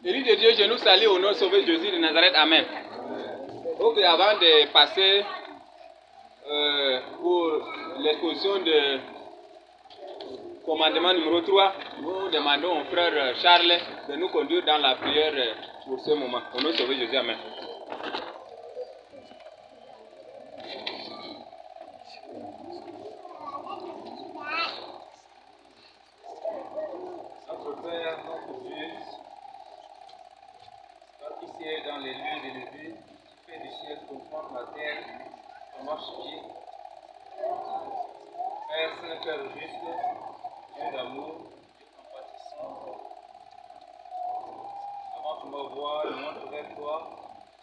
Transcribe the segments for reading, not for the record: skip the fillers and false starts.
Béni de Dieu, je nous salue au nom de Sauveur Jésus de Nazareth. Amen. Ok, avant de passer pour l'exposition de commandement numéro 3, nous demandons au frère Charles de nous conduire dans la prière pour ce moment. Au nom de Sauveur Jésus. Amen. Notre Père, notre Dieu, toi qui sièges dans les lieux élevés, qui fais du ciel comprendre la terre, ton marche-pied. Père Saint, Père juste, Dieu d'amour, Dieu compatissant. Avant que ma voix ne monte vers toi,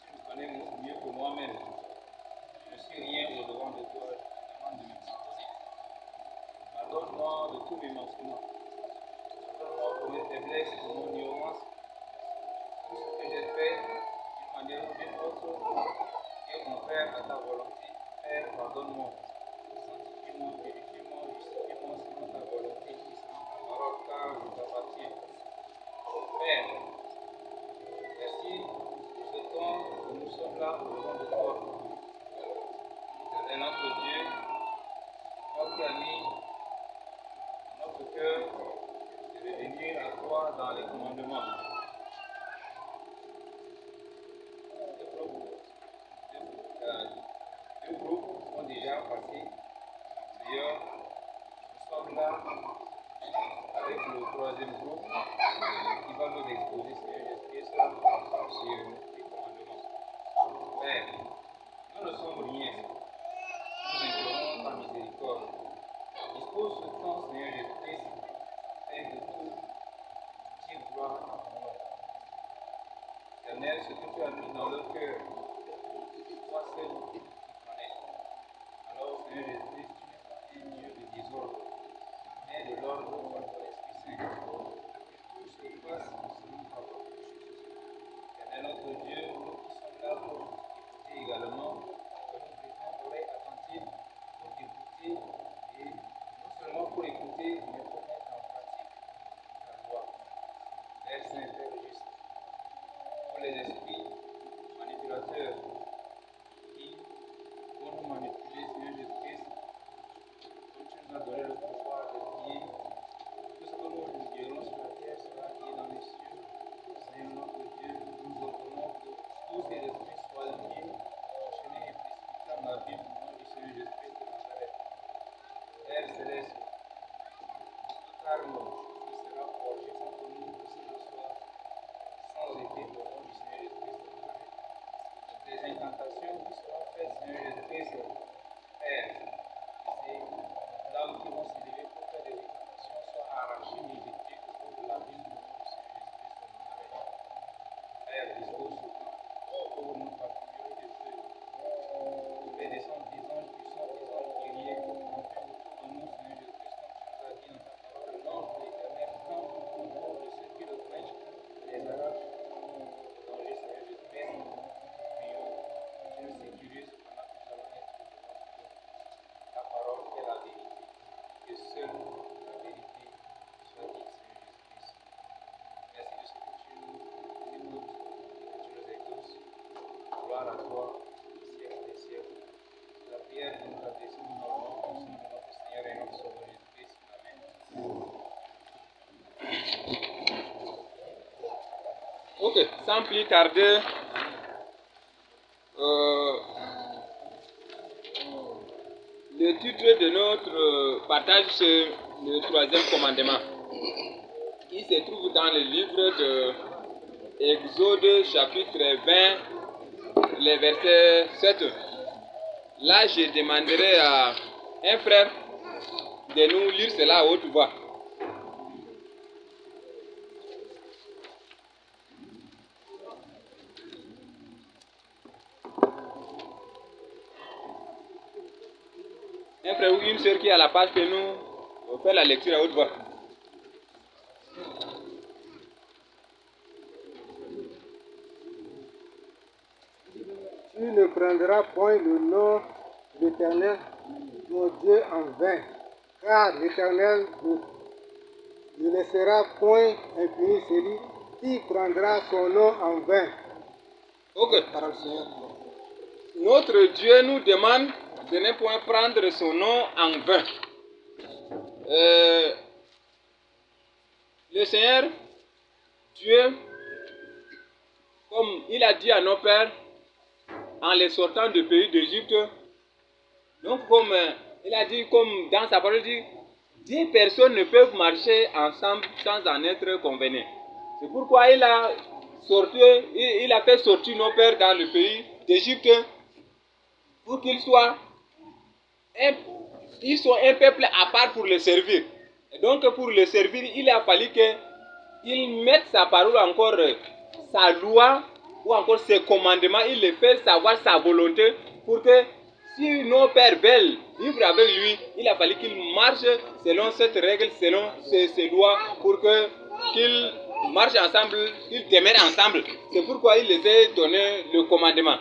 tu me connais mieux que moi-même. Je ne suis rien au-devant de toi, je te demande de m'excuser. Pardonne-moi de tous mes manquements. Pardonne-moi pour mes faiblesses, pour mon ignorance. Tout ce que j'ai fait, d'une manière ou d'une autre, est contraire à ta volonté. Père, pardonne-moi. Sanctifie-moi, purifie-moi, justifie-moi selon ta volonté, selon ta parole, car je t'appartiens. Père, merci pour ce temps que nous sommes là au devant de toi. Éternel notre Dieu, toi qui as mis dans notre cœur de revenir à toi dans les commandements. Deux groupes ont déjà passé. D'ailleurs, nous sommes là avec le troisième groupe qui va nous exposer, Seigneur Jésus-Christ, sur les commandements. Père, nous ne sommes rien. Nous implorons ta miséricorde. Dispose ce temps, Seigneur Jésus-Christ, afin de tout dire gloire à ton nom. Éternel, ce que tu as mis dans le cœur, toi seul qui connais. Alors, Seigneur Jésus-Christ, tu n'es pas un Dieu de désordre, mais de l'ordre par ton Esprit Saint. Tout se passe selon ta volonté. Éternel notre Dieu, nous qui sommes là pour écouter également, que nous prêtons l'oreille attentive pour écouter, et non seulement pour écouter, mais pour mettre en pratique ta loi. Père Saint, Père juste, pour les esprits manipulateurs qui vont nous manipuler, Seigneur Jésus-Christ, comme tu nous as donné le pouvoir de lier, tout ce que nous lierons sur la terre sera lié dans les cieux. Seigneur notre Dieu, nous ordonnons que tous ces esprits soient liés, enchaînés et précipités dans la Bible au nom du Seigneur Jésus-Christ de Nazareth. Père Céleste, incarne qui sera forgé contre nous que cela soit sans effet au nom du Seigneur Jésus-Christ de Nazareth. Les incantations qui seront faites, Seigneur Jésus-Christ, Père, c'est là où ils vont s'élever pour faire des incantations, soient arrachées et jetées au fond de la ville au nom du Seigneur Jésus-Christ de Nazareth. Père, dispose ce temps pour nous particuliers de feu. Nous fais descendre des anges puissants, des anges guerriers, pour nous faire autour de nous, Seigneur Jésus-Christ, comme tu nous as dit dans ta parole. L'ange de l'Éternel campe autour de ceux qui le craignent, les arrache au danger, Seigneur Jésus-Christ. Prions, tu nous sécurises pendant que nous allons être devant toi. Ta parole est la vérité, que seule la vérité soit dite, Seigneur Jésus-Christ. Merci de ce que tu nous écoutes et que tu nous exauces. Gloire à toi, au siècle des siècles. La prière que nous adressons dans le nom de notre Seigneur et notre Sauveur Jésus-Christ. Amen. Ok, sans plus tarder, le titre de notre partage, c'est le troisième commandement. Il se trouve dans le livre de Exode, chapitre 20, les versets 7. Là, je demanderai à un frère de nous lire cela à haute voix. Un frère ou une sœur qui est à la page que nous fait la lecture à haute voix. Tu ne prendras point le nom de l'Éternel, ton Dieu, en vain, car l'Éternel ne laissera point impuni celui qui prendra son nom en vain Ok. par le Seigneur. Notre Dieu nous demande de ne point prendre son nom en vain. Le Seigneur, Dieu, comme il a dit à nos pères, en les sortant du pays d'Égypte, donc comme il a dit, comme dans sa parole, il dit, 10 personnes ne peuvent marcher ensemble sans en être convenues. C'est pourquoi il a fait sortir nos pères dans le pays d'Égypte pour qu'ils soient un peuple à part pour le servir. Et donc pour le servir, il a fallu qu'il mette sa parole encore, sa loi ou encore ses commandements, il les fait savoir sa volonté pour que si nos pères veulent vivre avec lui, il a fallu qu'ils marchent selon cette règle, selon ces lois, pour qu'ils marchent ensemble, qu'ils demeurent ensemble. C'est pourquoi il les a donné le commandement.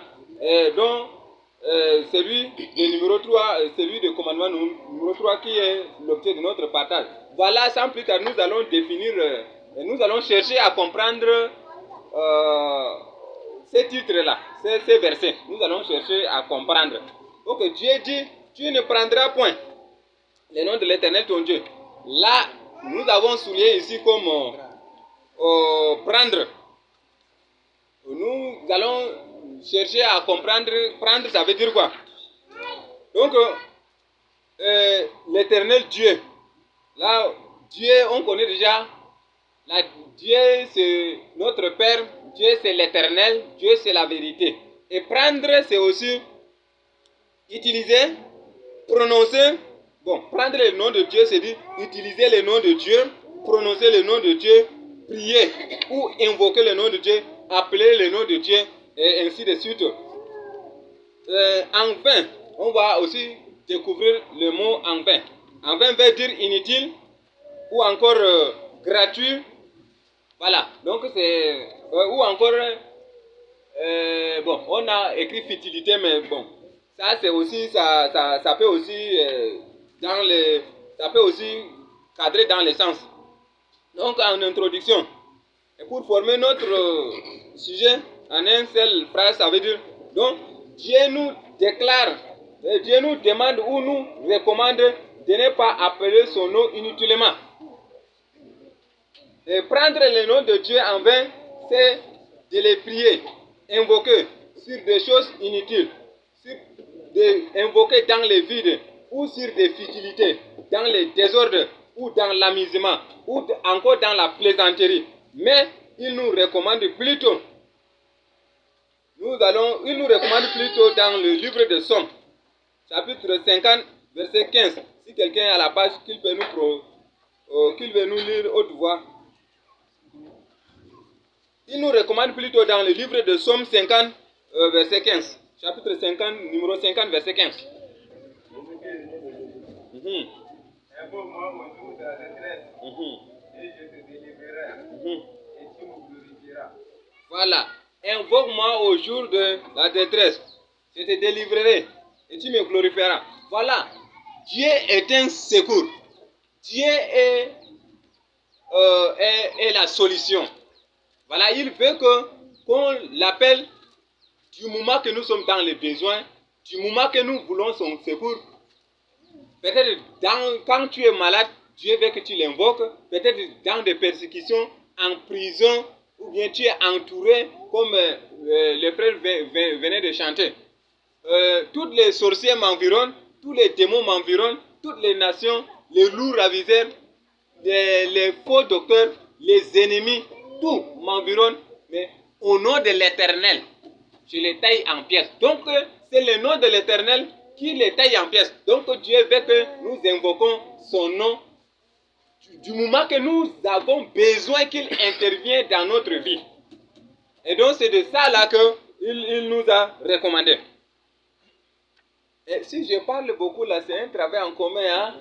Donc, celui de numéro 3, celui de commandement numéro 3 qui est l'objet de notre partage. Voilà, sans plus tard, nous allons définir, nous allons chercher à comprendre ces titres-là, ces versets. Nous allons chercher à comprendre. Ok, Dieu dit, tu ne prendras point le nom de l'Éternel ton Dieu. Là, nous avons souligné ici comme prendre. Nous allons chercher à comprendre. Prendre, ça veut dire quoi? Donc, l'Éternel Dieu. Là, Dieu, on connaît déjà. Là, Dieu, c'est notre Père. Dieu, c'est l'Éternel. Dieu, c'est la vérité. Et prendre, c'est aussi utiliser, prononcer. Bon, prendre le nom de Dieu, c'est dire utiliser le nom de Dieu, prononcer le nom de Dieu, prier ou invoquer le nom de Dieu, appeler le nom de Dieu, et ainsi de suite. En vain, on va aussi découvrir le mot en vain. En vain veut dire inutile ou encore gratuit. Voilà, donc c'est. Ou encore. Bon, on a écrit futilité, mais bon, ça c'est aussi. Ça peut aussi. Ça peut aussi cadrer dans les sens. Donc en introduction, et pour former notre sujet en une seule phrase, ça veut dire, donc Dieu nous déclare, Dieu nous demande ou nous recommande de ne pas appeler son nom inutilement. Et prendre le nom de Dieu en vain, c'est de les prier, invoquer sur des choses inutiles, invoquer dans les vides ou sur des futilités, dans les désordres ou dans l'amusement ou encore dans la plaisanterie. Mais il nous recommande plutôt, il nous recommande plutôt dans le livre de Somme, chapitre 50, verset 15. Si quelqu'un est à la page, qu'il veut nous lire haute voix. Il nous recommande plutôt dans le livre de Somme 50, verset 15. Chapitre 50, numéro 50, verset 15. Invoque-moi au jour de la détresse, et je te délivrerai, et tu me glorifieras. Voilà. Invoque-moi au jour de la détresse. Je te délivrerai, et tu me glorifieras. Voilà. Dieu est un secours. Dieu est la solution. Voilà, il veut qu'on l'appelle du moment que nous sommes dans les besoins, du moment que nous voulons son secours. Peut-être quand tu es malade, Dieu veut que tu l'invoques. Peut-être dans des persécutions, en prison, ou bien tu es entouré, comme les frères venaient de chanter. Tous les sorciers m'environnent, tous les démons m'environnent, toutes les nations, les loups ravisseurs, les faux docteurs, les ennemis, tout m'environne, mais au nom de l'Éternel, je les taille en pièces. Donc, c'est le nom de l'Éternel qui les taille en pièces. Donc, Dieu veut que nous invoquons son nom du moment que nous avons besoin qu'il intervienne dans notre vie. Et donc, c'est de ça là qu'il nous a recommandé. Et si je parle beaucoup là, c'est un travail en commun. Hein?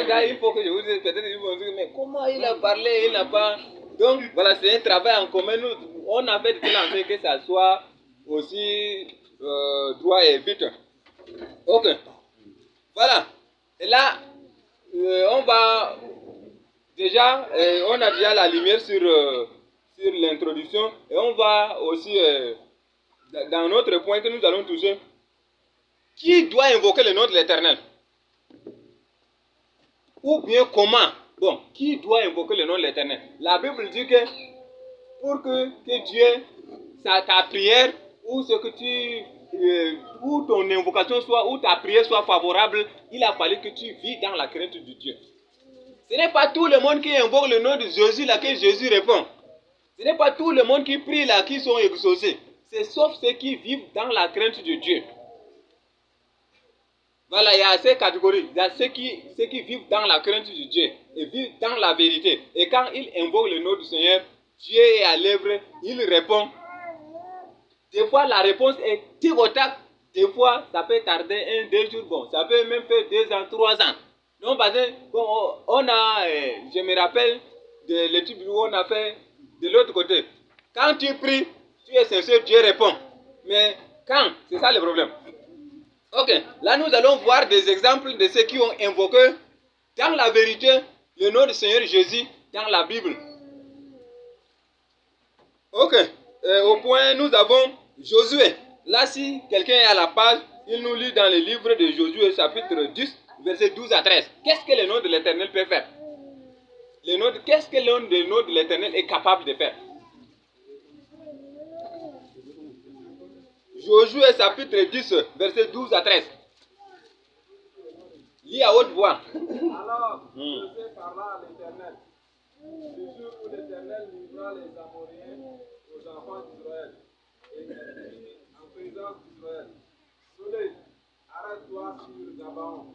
Là, il faut que je vous dise, peut-être ils vont dire, mais comment il a parlé, il n'a pas... Donc, voilà, c'est un travail en commun. Nous, on a fait de telle sorte que ça soit aussi droit et vite. Ok. Voilà. Et là, on va... Déjà, on a déjà la lumière sur sur l'introduction et on va aussi, dans notre point que nous allons toucher, qui doit invoquer le nom de l'Éternel? Ou bien comment? Bon, qui doit invoquer le nom de l'Éternel? La Bible dit que pour que Dieu, ta prière, ou ce que ou ton invocation soit, ou ta prière soit favorable, il a fallu que tu vis dans la crainte de Dieu. Ce n'est pas tout le monde qui invoque le nom de Jésus là que Jésus répond. Ce n'est pas tout le monde qui prie là qui sont exaucés. C'est sauf ceux qui vivent dans la crainte de Dieu. Voilà, il y a ces catégories. Il y a ceux qui vivent dans la crainte de Dieu et vivent dans la vérité. Et quand ils invoquent le nom du Seigneur, Dieu est à l'œuvre, il répond. Des fois, la réponse est tic au tac. Des fois, ça peut tarder 1, 2 jours. Bon, ça peut même faire 2 ans, 3 ans. Donc, parce que, bon, je me rappelle de l'étude où on a fait de l'autre côté. Quand tu pries, tu es sincère, Dieu répond. Mais quand? C'est ça le problème. Ok, là nous allons voir des exemples de ceux qui ont invoqué dans la vérité le nom du Seigneur Jésus dans la Bible. Ok, au point nous avons Josué. Là si quelqu'un est à la page, il nous lit dans le livre de Josué chapitre 10, verset 12 à 13. Qu'est-ce que le nom de l'Éternel peut faire? Qu'est-ce que le nom de l'Éternel est capable de faire? Josué chapitre 10, verset 12 à 13. Lis à haute voix. Alors, Josué parla à l'Éternel. Le jour où l'Éternel livra les Amoréens aux enfants d'Israël, et il dit en présence d'Israël: Soleil, arrête-toi sur Gabaon,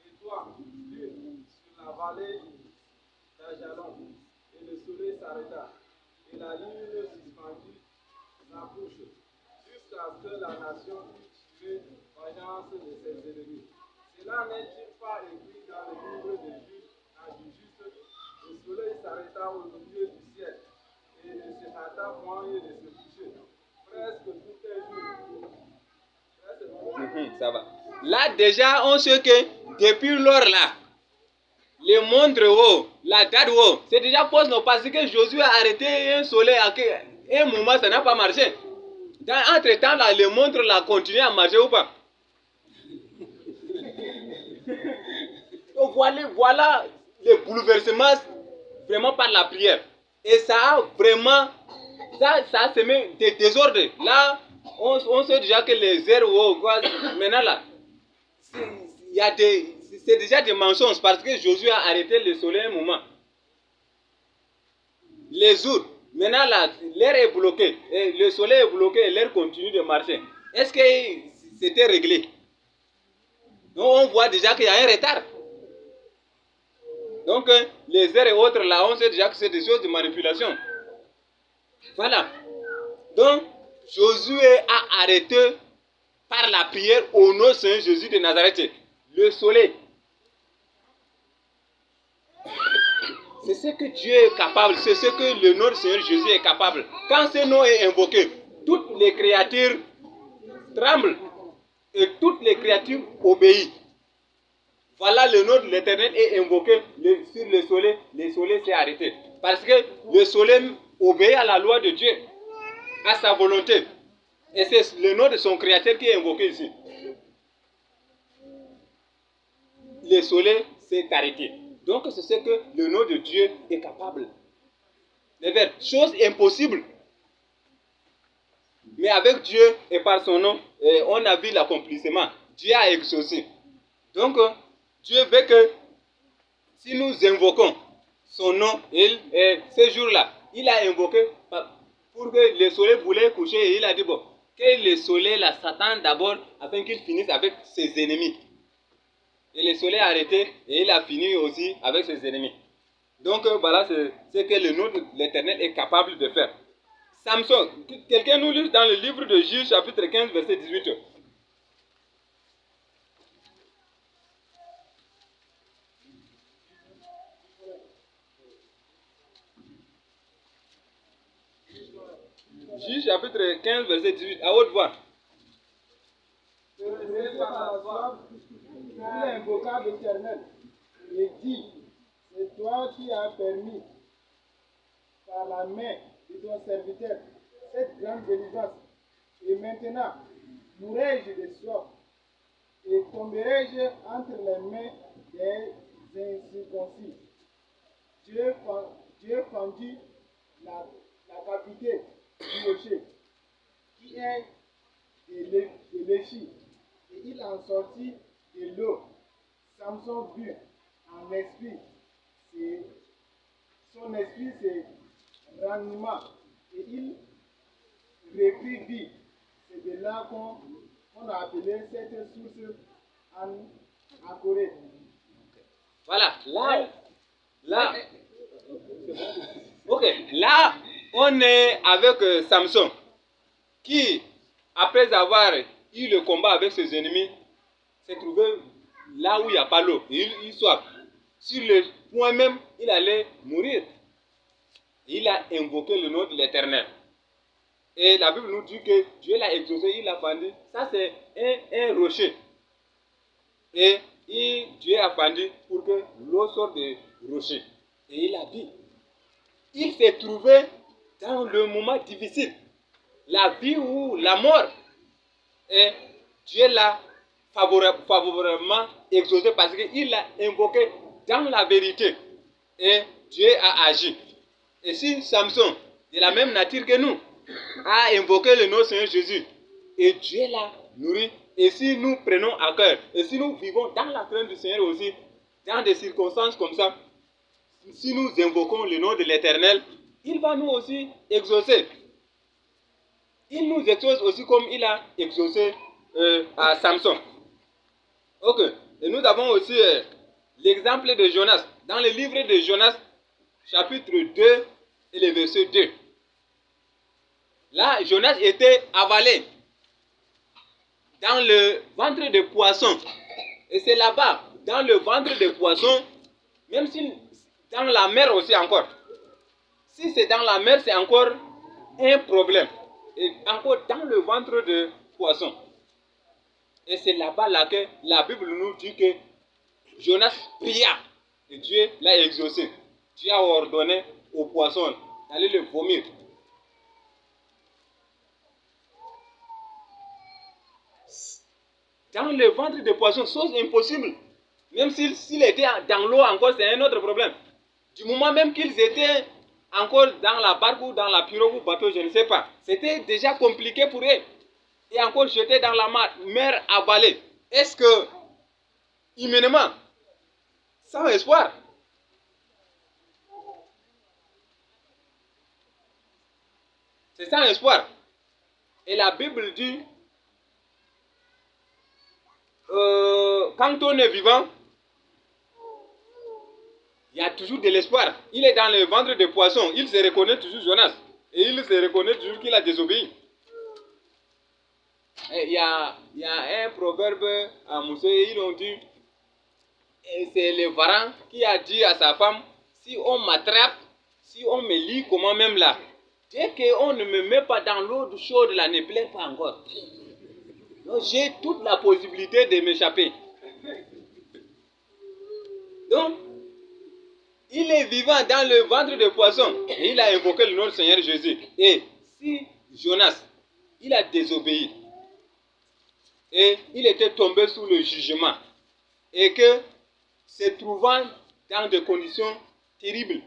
et toi, lune, sur la vallée d'Ajalon. Et le soleil s'arrêta, et la lune suspendit sa bouche, jusqu'à ce que la nation eût tiré vengeance de ses ennemis. Cela n'est-il pas écrit dans le livre de Juge à du juste? Le soleil s'arrêta au milieu du ciel et ne se hâta point de se coucher. Presque tout un jour. Ça va. Là déjà on sait que depuis lors là, le montre haut, la date haut, c'est déjà fausse non parce que Josué a arrêté un soleil à un moment ça n'a pas marché. Entre temps là, le montre là continue à marcher ou pas? Donc voilà le bouleversement vraiment par la prière. Et ça a vraiment, ça a semé des désordres. Là, on sait déjà que les heures, maintenant là, c'est déjà des mensonges parce que Josué a arrêté le soleil un moment. Les jours, maintenant là, l'air est bloqué. Et le soleil est bloqué et l'air continue de marcher. Est-ce que c'était réglé? Donc on voit déjà qu'il y a un retard. Donc, les heures et autres, là, on sait déjà que c'est des choses de manipulation. Voilà. Donc, Josué a arrêté par la prière au nom de Saint Jésus de Nazareth le soleil. C'est ce que Dieu est capable, c'est ce que le nom du Seigneur Jésus est capable. Quand ce nom est invoqué, toutes les créatures tremblent et toutes les créatures obéissent. Voilà, le nom de l'Éternel est invoqué sur le soleil s'est arrêté. Parce que le soleil obéit à la loi de Dieu, à sa volonté. Et c'est le nom de son créateur qui est invoqué ici. Le soleil s'est arrêté. Donc c'est ce que le nom de Dieu est capable de faire. Chose impossible. Mais avec Dieu et par son nom, on a vu l'accomplissement. Dieu a exaucé. Donc, Dieu veut que si nous invoquons son nom, ce jour-là, il a invoqué pour que le soleil voulait coucher et il a dit bon, que le soleil là s'attende d'abord afin qu'il finisse avec ses ennemis. Et le soleil a arrêté et il a fini aussi avec ses ennemis. Donc voilà, c'est que le nom de l'Éternel est capable de faire. Samson, quelqu'un nous lit dans le livre de Juge chapitre 15 verset 18. Juge chapitre 15 verset 18, à haute voix. Il invoqua l'Éternel et dit: C'est toi qui as permis par la main de ton serviteur cette grande délivrance. Et maintenant, mourrai-je de soif et tomberai-je entre les mains des incirconcis. Dieu fendit la cavité du rocher, qui est de l'échine, et il en sortit de l'eau. Samson but en esprit, son esprit se ranima, et il reprit vie. C'est de là qu'on a appelé cette source en Corée. Voilà, là, ok, là, on est avec Samson, qui, après avoir eu le combat avec ses ennemis, s'est trouvé là où il n'y a pas l'eau. Il soif. Sur le point même, il allait mourir. Il a invoqué le nom de l'Éternel. Et la Bible nous dit que Dieu l'a exaucé, il l'a fendu. Ça, c'est un rocher. Et Dieu a fendu pour que l'eau sorte du rocher. Et il a dit, il s'est trouvé dans le moment difficile, la vie ou la mort. Et Dieu l'a favorablement exaucé parce qu'il l'a invoqué dans la vérité. Et Dieu a agi. Et si Samson, de la même nature que nous, a invoqué le nom du Seigneur Jésus, et Dieu l'a nourri, et si nous prenons à cœur, et si nous vivons dans la crainte du Seigneur aussi, dans des circonstances comme ça, si nous invoquons le nom de l'Éternel, il va nous aussi exaucer. Il nous exauce aussi comme il a exaucé à Samson. Ok. Et nous avons aussi l'exemple de Jonas. Dans le livre de Jonas, chapitre 2 et le verset 2. Là, Jonas était avalé dans le ventre de poisson. Et c'est là-bas, dans le ventre de poisson, même si dans la mer aussi encore. Si c'est dans la mer, c'est encore un problème. Et encore dans le ventre de poisson. Et c'est là-bas que la Bible nous dit que Jonas pria et Dieu l'a exaucé. Dieu a ordonné au poisson d'aller le vomir. Dans le ventre de poisson, chose impossible. Même s'il était dans l'eau encore, c'est un autre problème. Du moment même qu'ils étaient encore dans la barque ou dans la pirogue ou bateau, je ne sais pas. C'était déjà compliqué pour eux. Et encore jeté dans la mer avalée. Est-ce que, humainement, sans espoir, c'est sans espoir. Et la Bible dit, quand on est vivant, il y a toujours de l'espoir. Il est dans le ventre de poisson. Il se reconnaît toujours Jonas. Et il se reconnaît toujours qu'il a désobéi. Il y a un proverbe à Moussé, ils ont dit, c'est le varan qui a dit à sa femme, si on m'attrape, si on me lit, comment même là, dès qu'on ne me met pas dans l'eau chaude là, ne plaît pas encore. Donc j'ai toute la possibilité de m'échapper. Donc, il est vivant dans le ventre de poisson. Et il a invoqué le nom du Seigneur Jésus. Et si Jonas, il a désobéi, et il était tombé sous le jugement, et que, se trouvant dans des conditions terribles,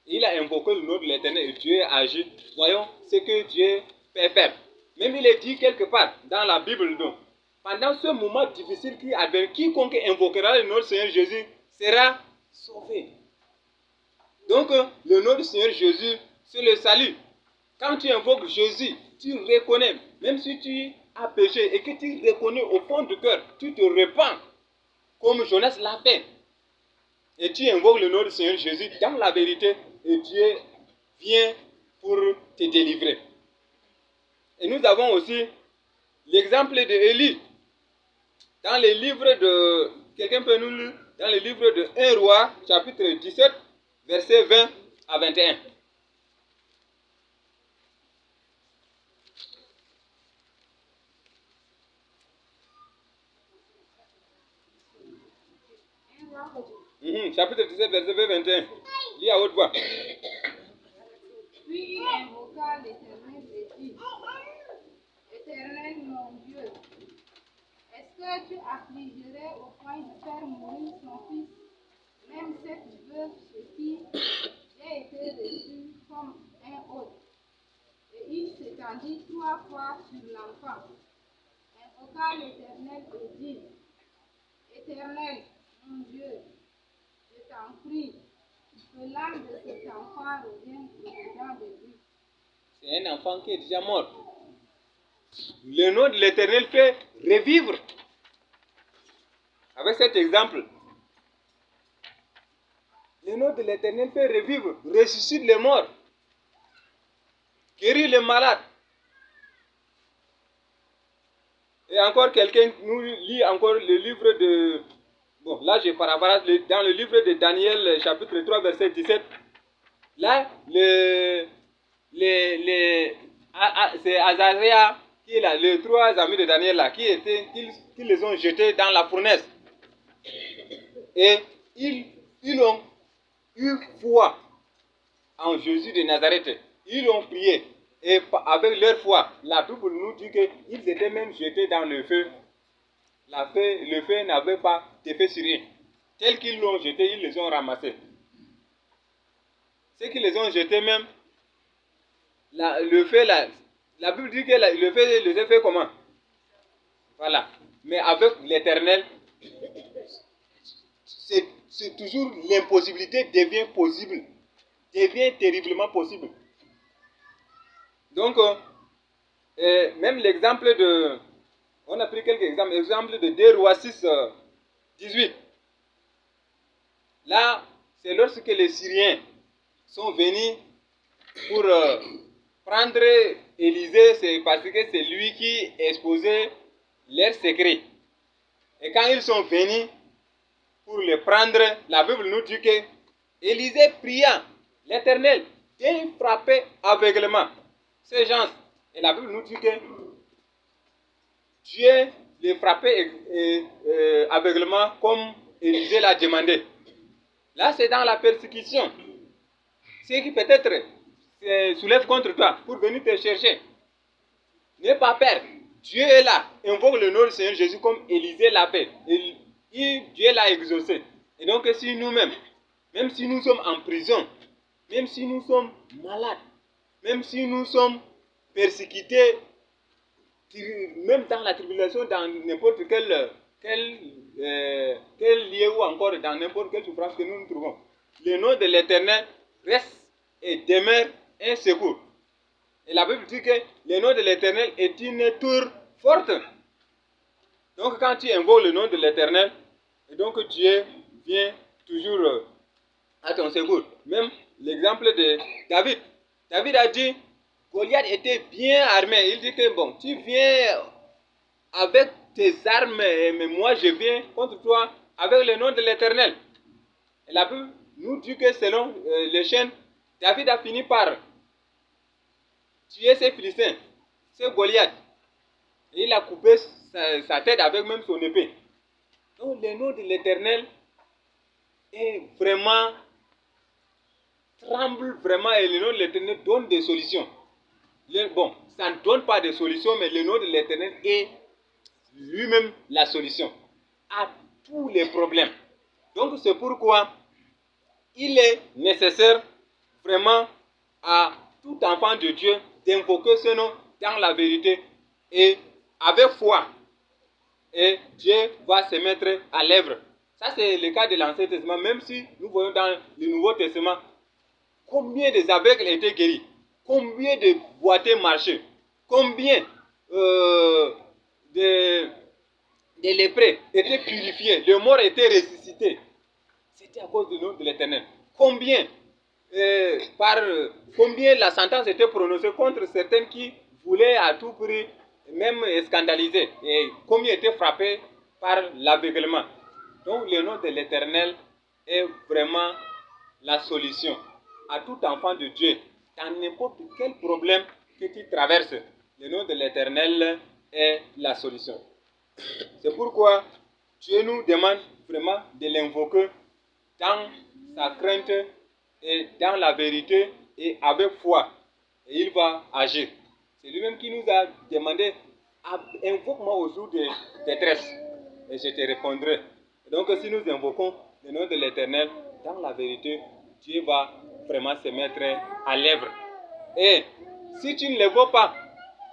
il a invoqué le nom de l'Éternel et Dieu a agi. Voyons ce que Dieu peut faire. Même il est dit quelque part dans la Bible, donc, pendant ce moment difficile qui advient, quiconque invoquera le nom du Seigneur Jésus sera sauvé. Donc, le nom du Seigneur Jésus, c'est le salut. Quand tu invoques Jésus, tu reconnais, même si tu as péché et que tu reconnais au fond du cœur, tu te repens, comme Jonas l'a fait. Et tu invoques le nom du Seigneur Jésus dans la vérité, et Dieu vient pour te délivrer. Et nous avons aussi l'exemple d'Élie. Dans le livre de, quelqu'un peut nous lire, dans le livre de 1 Roi, chapitre 17, versets 20 à 21. Chapitre 17, verset 21. Lis à haute voix. Puis invoqua mon Dieu, est-ce que tu affligerais au point de faire mourir son fils, même cette veuve chez qui j'ai été reçu comme un hôte? Et il s'étendit 3 fois sur l'enfant, invoqua l'Éternel et dit, Éternel, mon Dieu, je t'en prie, que l'âme de cet enfant revienne au-dedans de lui. C'est un enfant qui est déjà mort. Le nom de l'Éternel fait revivre. Avec cet exemple, le nom de l'Éternel fait revivre, ressuscite les morts, guérit les malades. Et encore quelqu'un nous lit encore le livre de... Bon, là je paraphrase dans le livre de Daniel, chapitre 3, verset 17. Là, c'est Azaria qui est là, les 3 amis de Daniel là, qui les ont jetés dans la fournaise. Et ils ont eu foi en Jésus de Nazareth. Ils ont prié. Et avec leur foi, la Bible nous dit qu'ils étaient même jetés dans le feu. Le feu n'avait pas d'effet sur eux. Tels qu'ils l'ont jeté, ils les ont ramassés. Ceux qui les ont jetés même, le feu, la Bible dit que le feu les a fait comment? Voilà. Mais avec l'Éternel, c'est toujours l'impossibilité devient possible, devient terriblement possible. Donc, même l'exemple de, on a pris quelques exemples, l'exemple de 2 Rois 6, 18. Là, c'est lorsque les Syriens sont venus pour prendre Élisée, c'est parce que c'est lui qui exposait leurs secrets. Et quand ils sont venus pour les prendre, la Bible nous dit que Élisée pria l'Éternel et frappait aveuglement ces gens. Et la Bible nous dit que Dieu les frappait aveuglement comme Élisée l'a demandé. Là, c'est dans la persécution. Ce qui peut-être soulève contre toi pour venir te chercher. N'aie pas peur. Dieu est là. Invoque le nom du Seigneur Jésus comme Élisée l'a fait. Dieu l'a exaucé. Et donc, si nous-mêmes, même si nous sommes en prison, même si nous sommes malades, même si nous sommes persécutés, même dans la tribulation, dans n'importe quel lieu ou encore dans n'importe quelle souffrance que nous nous trouvons, le nom de l'Éternel reste et demeure un secours. Et la Bible dit que le nom de l'Éternel est une tour forte. Donc quand tu invoques le nom de l'Éternel, et donc Dieu vient toujours à ton secours. Même l'exemple de David. David a dit, Goliath était bien armé. Il dit que bon, tu viens avec tes armes, mais moi je viens contre toi avec le nom de l'Éternel. Et la Bible nous dit que selon les chaînes, David a fini par tuer ces Philistins, ces Goliath. Et il a coupé sa tête avec même son épée. Donc le nom de l'Éternel est vraiment, tremble vraiment, et le nom de l'Éternel donne des solutions. Bon, ça ne donne pas de solutions, mais le nom de l'Éternel est lui-même la solution à tous les problèmes. Donc c'est pourquoi il est nécessaire vraiment à tout enfant de Dieu d'invoquer ce nom dans la vérité et avec foi. Et Dieu va se mettre à l'œuvre. Ça c'est le cas de l'Ancien Testament, même si nous voyons dans le Nouveau Testament combien des aveugles étaient guéris, combien de boiteux marchaient, combien de lépreux étaient purifiés, les morts étaient ressuscités. C'était à cause du nom de l'Éternel. Combien la sentence était prononcée contre certains qui voulaient à tout prix même scandaliser, et combien étaient frappés par l'aveuglement. Donc le nom de l'Éternel est vraiment la solution à tout enfant de Dieu dans n'importe quel problème que tu traverses. Le nom de l'Éternel est la solution. C'est pourquoi Dieu nous demande vraiment de l'invoquer dans sa crainte et dans la vérité et avec foi. Et il va agir. C'est lui-même qui nous a demandé invoque-moi au jour de détresse et je te répondrai. Donc si nous invoquons le nom de l'Éternel, dans la vérité, Dieu va vraiment se mettre à l'œuvre. Et si tu ne le vois pas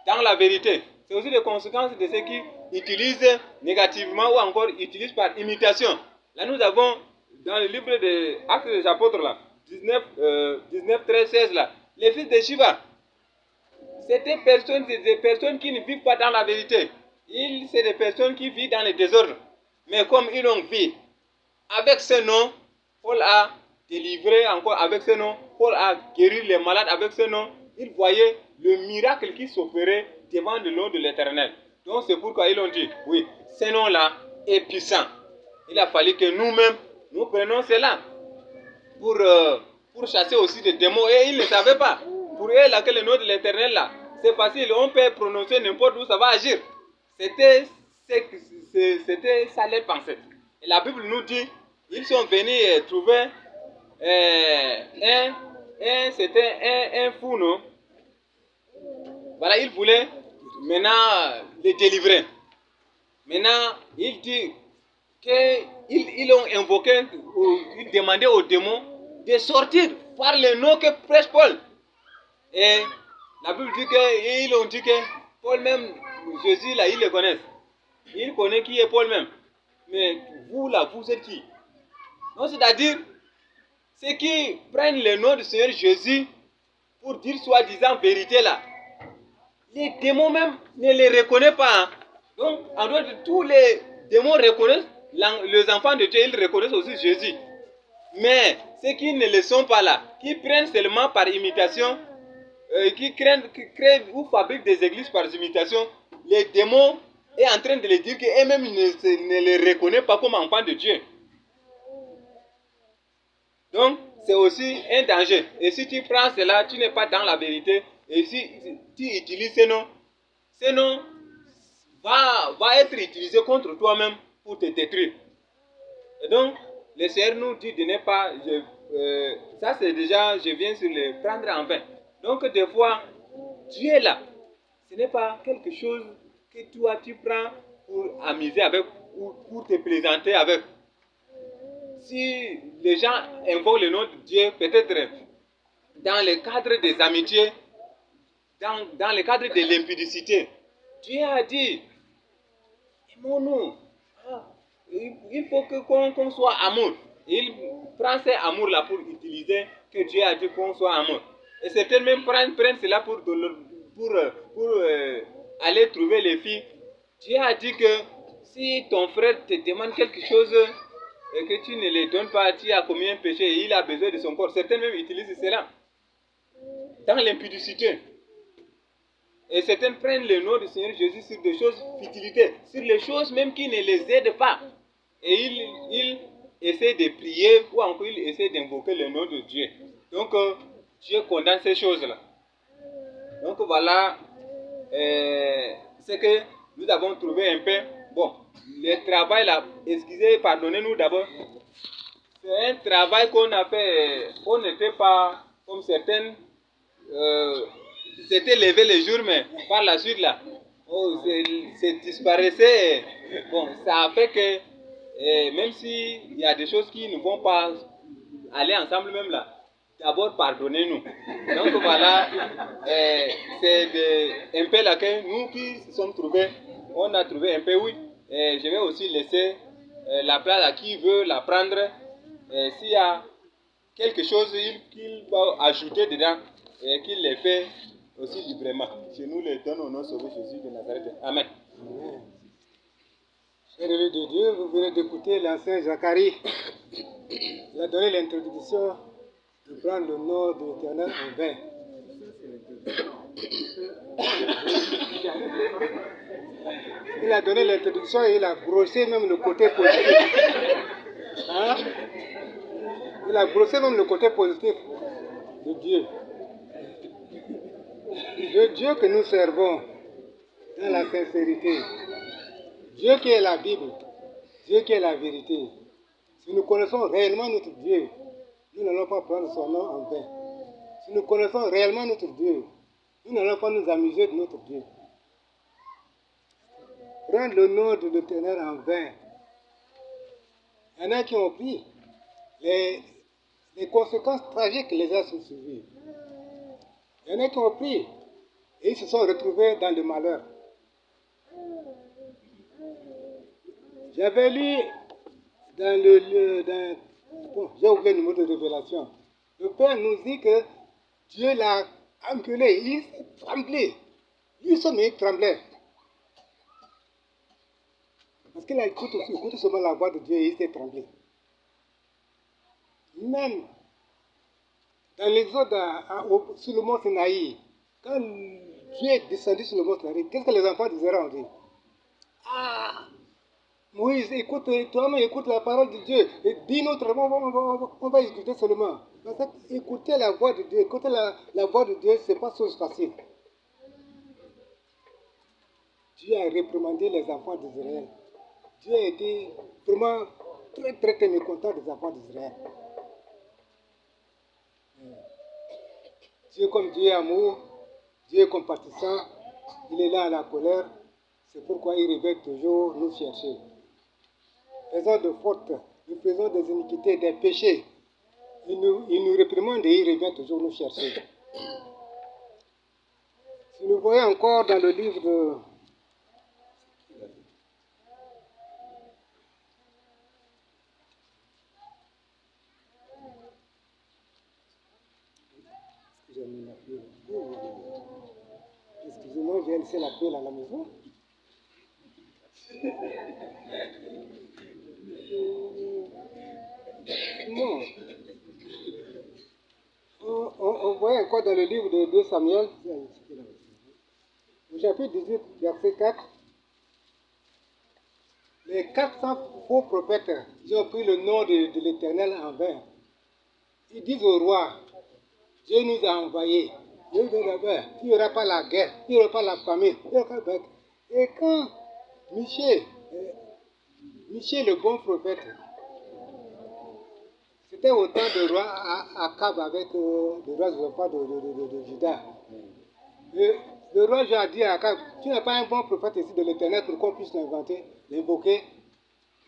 dans la vérité, c'est aussi les conséquences de ceux qui utilisent négativement ou encore utilisent par imitation. Là, nous avons dans le livre des Actes des Apôtres, là, 19, 13, 16, là, les fils de Shiva, c'était des personnes qui ne vivent pas dans la vérité. C'est des personnes qui vivent dans le désordre. Mais comme ils ont vu, avec ce nom, Paul a délivré encore avec ce nom, Paul a guéri les malades avec ce nom. Ils voyaient le miracle qui s'opérait devant le nom de l'Éternel. Donc c'est pourquoi ils ont dit, oui, ce nom-là est puissant. Il a fallu que nous-mêmes, nous prenions cela pour chasser aussi des démons. Et ils ne savaient pas. Pour eux, là, que le nom de l'Éternel, là, c'est facile. On peut prononcer n'importe où, ça va agir. C'était ça les pensées. Et la Bible nous dit, ils sont venus trouver c'était un fou, non? Voilà, il voulait maintenant les délivrer. Maintenant, il dit qu'ils ont invoqué, ils demandaient aux démons de sortir par le nom que prêche Paul. Et la Bible dit qu'ils ont dit que Paul même, Jésus là, ils le connaissent. Il connaît qui est Paul même. Mais vous là, vous êtes qui? Donc c'est-à-dire, ceux qui prennent le nom du Seigneur Jésus pour dire soi-disant vérité là, les démons même ne les reconnaissent pas. Hein. Donc, en dehors de tous les démons reconnaissent, les enfants de Dieu, ils reconnaissent aussi Jésus. Mais ceux qui ne le sont pas là, qui prennent seulement par imitation, qui créent ou fabriquent des églises par imitation, les démons est en train de les dire qu'eux-mêmes ne les reconnaissent pas comme enfants de Dieu. Donc, c'est aussi un danger. Et si tu prends cela, tu n'es pas dans la vérité. Et si tu utilises ce nom va être utilisé contre toi-même pour te détruire. Et donc, le Seigneur nous dit de ne pas... ça, c'est déjà, je viens sur le prendre en vain. Donc, des fois, Dieu est là. Ce n'est pas quelque chose que toi, tu prends pour amuser avec ou pour te plaisanter avec. Si les gens invoquent le nom de Dieu, peut-être dans le cadre des amitiés, dans le cadre de l'impudicité, Dieu a dit, aimons-nous. Il faut qu'on soit amour. Il prend ces amours-là pour utiliser que Dieu a dit qu'on soit amour. Et certains même prennent cela pour aller trouver les filles. Dieu a dit que si ton frère te demande quelque chose et que tu ne le donnes pas, tu as commis un péché et il a besoin de son corps. Certains même utilisent cela dans l'impudicité. Et certains prennent le nom du Seigneur Jésus sur des choses futilités, sur les choses même qui ne les aident pas. Et ils essaient de prier ou encore ils essaient d'invoquer le nom de Dieu. Donc Dieu condamne ces choses-là. Donc voilà ce que nous avons trouvé un peu. Bon, le travail là, excusez, pardonnez-nous d'abord. C'est un travail qu'on a fait, on n'était pas comme certaines, s'étaient levés les jours, mais par la suite là, c'est disparaissait. Bon, ça a fait que, même s'il y a des choses qui ne vont pas aller ensemble même là, d'abord pardonnez-nous. Donc voilà, c'est un peu là que nous qui sommes trouvés, on a trouvé un peu, oui. Et je vais aussi laisser la place à qui veut la prendre. S'il y a quelque chose qu'il va ajouter dedans, qu'il le fait aussi librement. Je nous le donne au nom de Sauveur Jésus de Nazareth. Amen. Cher élu de Dieu, vous venez d'écouter l'ancien Zacharie. Il a donné l'introduction de prendre le nom de l'Éternel en vain. Il a donné l'introduction et il a brossé même le côté positif. Hein? Il a brossé même le côté positif de Dieu. Le Dieu que nous servons dans la sincérité. Dieu qui est la Bible. Dieu qui est la vérité. Si nous connaissons réellement notre Dieu, nous n'allons pas prendre son nom en vain. Si nous connaissons réellement notre Dieu, nous n'allons pas nous amuser de notre Dieu. prendre le nom de l'Éternel en vain. Il y en a qui ont pris les conséquences tragiques les a suivies. Il y en a qui ont pris et ils se sont retrouvés dans le malheur. J'avais lu j'ai oublié le mot de révélation. Le Père nous dit que Dieu l'a appelé, il s'est tremblé. Lui seul, il tremblait. Parce qu'il a écouté seulement la voix de Dieu et il s'est tremblé. Même dans l'Exode sur le mont Sinaï, quand Dieu est descendu sur le mont Sinaï, qu'est-ce que les enfants d'Israël ont dit? Ah, Moïse, écoute, toi-même écoute la parole de Dieu. Et dis notre, on va écouter seulement. Parce que écouter la voix de Dieu, écouter la voix de Dieu, ce n'est pas chose facile. Dieu a réprimandé les enfants d'Israël. Dieu a été vraiment très mécontent des enfants d'Israël. Dieu, comme Dieu est amour, Dieu est compatissant, il est là à la colère. C'est pourquoi il revient toujours nous chercher. Faisons de fautes, nous faisons des iniquités, des péchés. Il nous réprimande et il revient toujours nous chercher. Si nous voyons encore dans le livre de... Excusez-moi, j'ai laissé la pile à la maison. Non. On voit encore dans le livre de 2 Samuel, au chapitre 18, verset 4, les 400 faux prophètes qui ont pris le nom de l'Éternel en vain. Ils disent au roi, Dieu nous a envoyés. Il n'y aura pas la guerre, il n'y aura pas la famine. Et quand Michée, le bon prophète, c'était au temps de roi Akab avec le roi Zopha de Juda. Le roi a dit à Akab, tu n'as pas un bon prophète ici de l'Éternel pour qu'on puisse l'invoquer. Il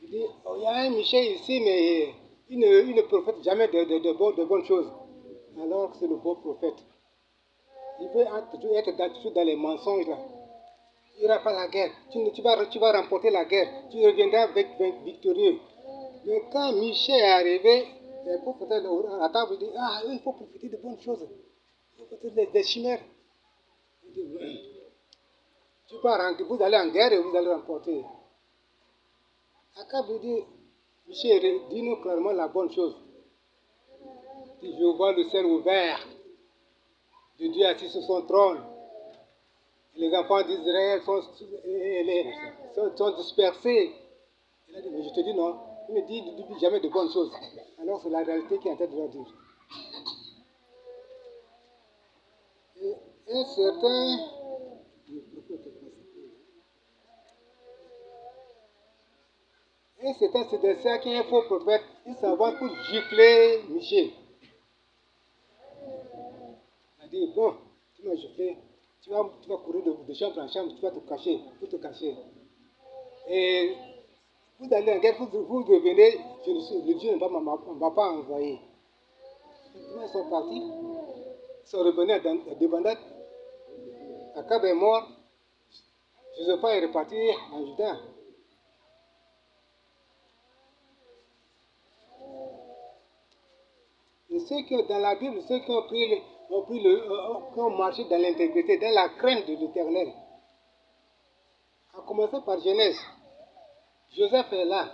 dit, oh, il y a un Michée ici, mais il ne prophète jamais de bonnes choses. Alors c'est le bon prophète. Il veut être toujours dans les mensonges là. Il n'y aura pas la guerre. Tu vas remporter la guerre. Tu reviendras victorieux. Mais quand Michée est arrivé, les prophètes à la table disent, ah, il faut profiter de bonnes choses. Il faut profiter des chimères. Il dit, vous allez en guerre et vous allez remporter. Akab lui dit, Michée, dis-nous clairement la bonne chose. Il dit, je vois le ciel ouvert. De Dieu assis sur son trône. Les enfants d'Israël sont dispersés. Il a dit, mais je te dis non. Il ne dit jamais de bonnes choses. Alors c'est la réalité qui est en train de leur dire. Et certains... Et certains se décèdent qui est un faux prophète. Ils s'en vont pour gifler Michée. Il a dit, bon, tu m'as giflé. Tu vas courir de chambre en chambre, tu vas te cacher, pour te cacher. Et vous allez en guerre, vous revenez, le Dieu ne m'a pas envoyé. Ils sont partis, ils sont revenus à débandade. Akab est mort, Josaphat est reparti en Juda. Et ceux qui, dans la Bible, ceux qui ont marché dans l'intégrité, dans la crainte de l'Éternel, à commencer par Genèse. Joseph est là.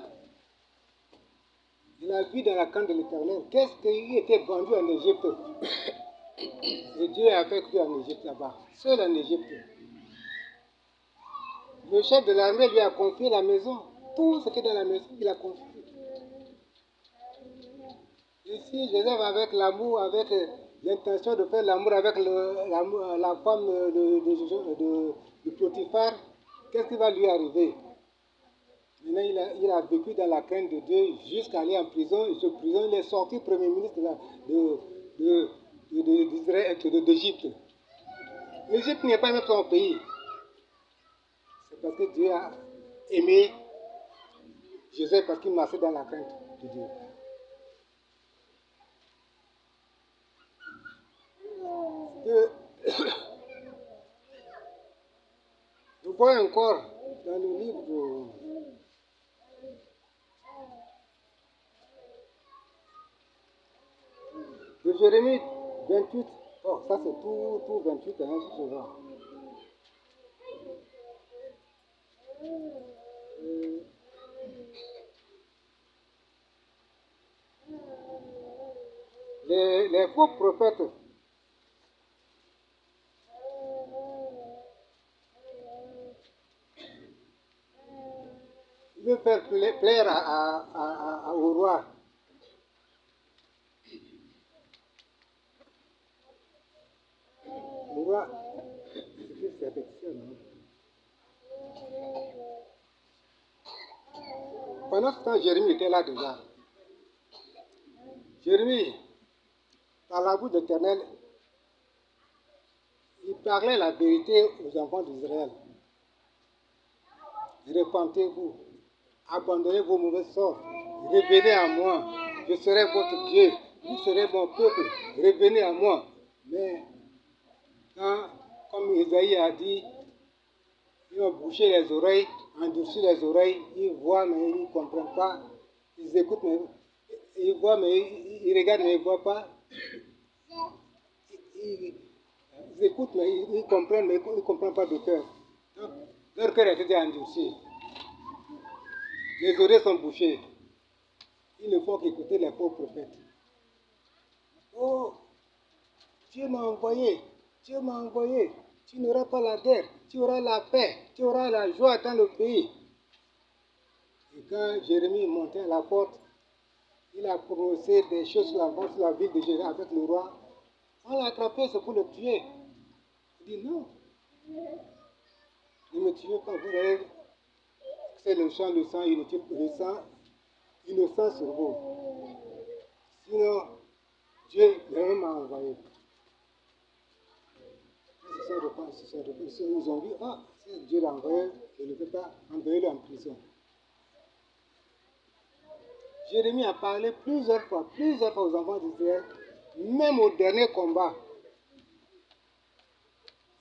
Il a vu dans la crainte de l'Éternel. Qu'est-ce qu'il était vendu en Égypte? Et Dieu a fait lui en Égypte là-bas, seul en Égypte. Le chef de l'armée lui a confié la maison. Tout ce qui est dans la maison, il a confié. Ici, Joseph, avec l'amour, avec l'intention de faire l'amour avec la femme de Potiphar, qu'est-ce qui va lui arriver? Maintenant, il a vécu dans la crainte de Dieu jusqu'à aller en prison. Et ce prison, il est sorti premier ministre d'Égypte. L'Égypte n'est pas même son pays. C'est parce que Dieu a aimé Joseph parce qu'il marchait dans la crainte de Dieu. Nous voyons encore dans le livre de Jérémie 28. Oh, ça c'est tout 28, hein, si je vois. Les faux prophètes veulent faire plaire au roi. Le roi, c'est répétition, non? Pendant ce temps, Jérémie était là déjà. Jérémie, par la bouche de l'Éternel, il parlait la vérité aux enfants d'Israël. Repentez-vous, abandonnez vos mauvais sorts, revenez à moi, je serai votre Dieu, vous serez mon peuple, revenez à moi. Mais quand, comme Isaïe a dit, ils ont bouché les oreilles, endurci les oreilles, ils voient mais ils ne comprennent pas, ils écoutent mais ils voient mais ils regardent mais ils ne voient pas, ils écoutent mais ils comprennent mais ils ne comprennent pas de cœur. Donc, leur cœur a été endurci. Les oreilles sont bouchées. Il ne faut qu'écouter les faux prophètes. Oh, Dieu m'a envoyé, Dieu m'a envoyé. Tu n'auras pas la guerre, tu auras la paix, tu auras la joie dans le pays. Et quand Jérémie montait à la porte, il a prononcé des choses sur la ville de Jérusalem avec le roi. On l'a attrapé, c'est pour le tuer. Il dit non, ne me tuez pas, vous avez, c'est le sang innocent sur vous. Sinon, Dieu m'a envoyé. Ils ont dit, ah, si Dieu l'a envoyé, je ne peux pas envoyer en prison. Jérémie a parlé plusieurs fois aux enfants d'Israël, même au dernier combat.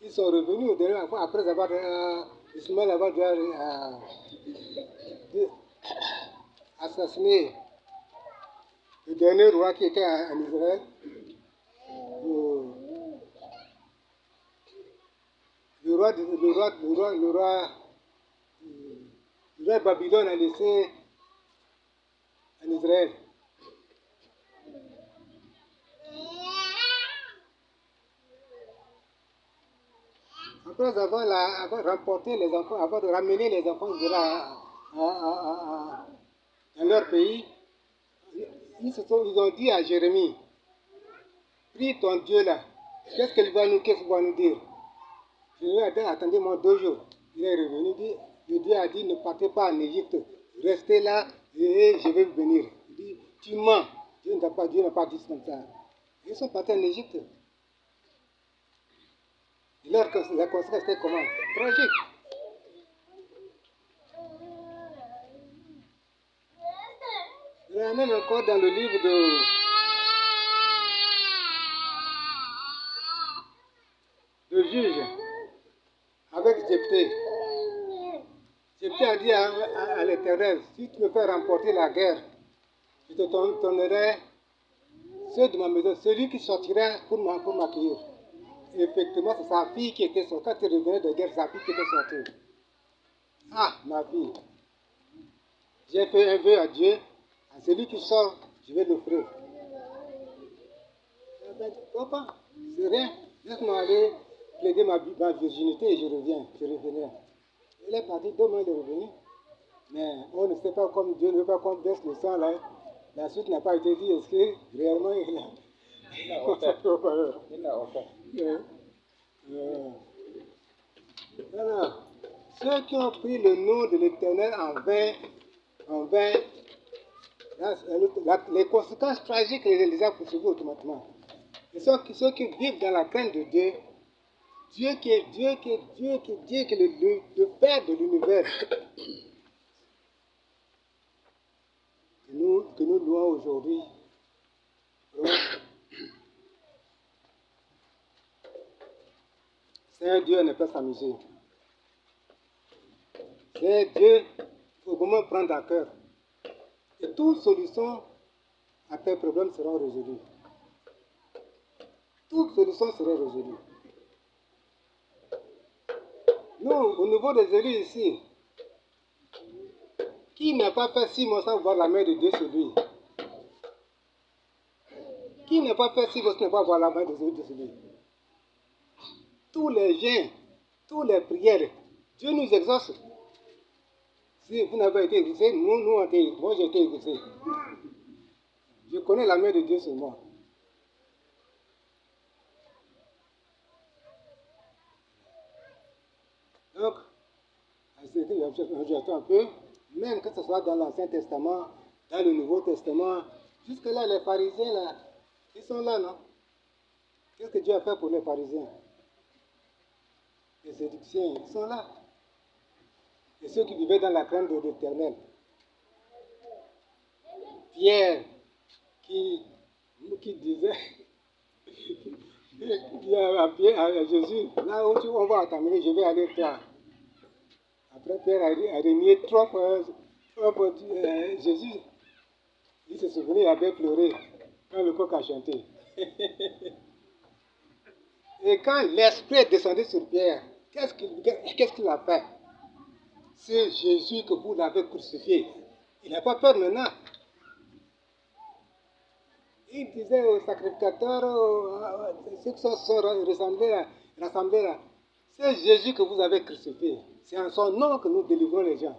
Ils sont revenus au dernier combat après avoir Ismaël avoir assassiné le dernier roi qui était en Israël. Le roi Babylone a laissé en Israël. Après avoir remporté les enfants, avoir ramené les enfants d'Israël dans leur pays, ils ont dit à Jérémie, prie ton Dieu là, qu'est-ce qu'il va nous dire? Jérémie a dit, attendez-moi 2 jours. Il est revenu, le Dieu a dit, ne partez pas en Égypte, restez là et je vais venir. Il dit, tu mens, Dieu n'a pas dit comme ça. Ils sont partis en Égypte. Et la conséquence était comment? Tragique. Il y a même encore dans le livre de Juges, avec Jephthé. Jephthé a dit à l'Éternel, si tu me fais remporter la guerre, je te donnerai ceux de ma maison, celui qui sortira pour m'accueillir. Effectivement, c'est sa fille qui était sortie. Quand il revenait de guerre, sa fille qui était sortie. Ah, ma fille, j'ai fait un vœu à Dieu, à celui qui sort, je vais l'offrir. Papa, c'est rien, laisse-moi aller plaider ma virginité et je reviens. Il est parti, demain il est revenu. Mais on ne sait pas, comme Dieu ne veut pas qu'on baisse le sang là. La suite n'a pas été dit, est-ce que réellement il a offert. Alors, ceux qui ont pris le nom de l'Éternel en vain, les conséquences tragiques les ont poursuivis automatiquement. Et ceux qui vivent dans la crainte de Dieu, Dieu qui est le Père de l'univers, que nous louons aujourd'hui. C'est un Dieu, on ne peut s'amuser. C'est un Dieu, il faut vraiment prendre à cœur. Et toute solution à tes problèmes sera résolue. Toute solution sera résolue. Nous, au niveau des élus ici, qui n'a pas fait 6 mois sans voir la main de Dieu sur lui? Qui n'a pas fait 6 mois sans voir la main de Dieu sur lui? Tous les jeûnes, toutes les prières, Dieu nous exauce. Si vous n'avez été exaucé, moi j'ai été exaucé. Je connais la main de Dieu sur moi. Donc, j'attends un peu, même que ce soit dans l'Ancien Testament, dans le Nouveau Testament, jusque-là, les pharisiens, là, ils sont là, non? Qu'est-ce que Dieu a fait pour les pharisiens? Les séductions, ils sont là. Et ceux qui vivaient dans la crainte de l'Éternel. Pierre, qui disait, qui dit à Jésus, là où on va t'amener, je vais aller avec toi. Après, Pierre a renié 3 fois Jésus. Il se souvenait, il avait pleuré quand le coq a chanté. Et quand l'Esprit est descendu sur Pierre, qu'est-ce qu'il a fait? C'est Jésus que vous l'avez crucifié. Il n'a pas peur maintenant. Il disait aux sacrificateurs, ceux qui sont rassemblés là, c'est Jésus que vous avez crucifié. C'est en son nom que nous délivrons les gens.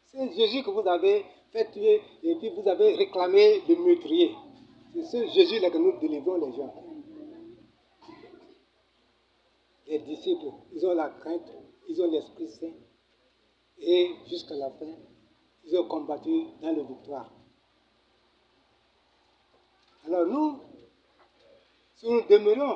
C'est Jésus que vous avez fait tuer et puis vous avez réclamé le meurtrier. C'est ce Jésus-là que nous délivrons les gens. Les disciples, ils ont la crainte, ils ont l'Esprit Saint. Et jusqu'à la fin, ils ont combattu dans la victoire. Alors nous, si nous demeurons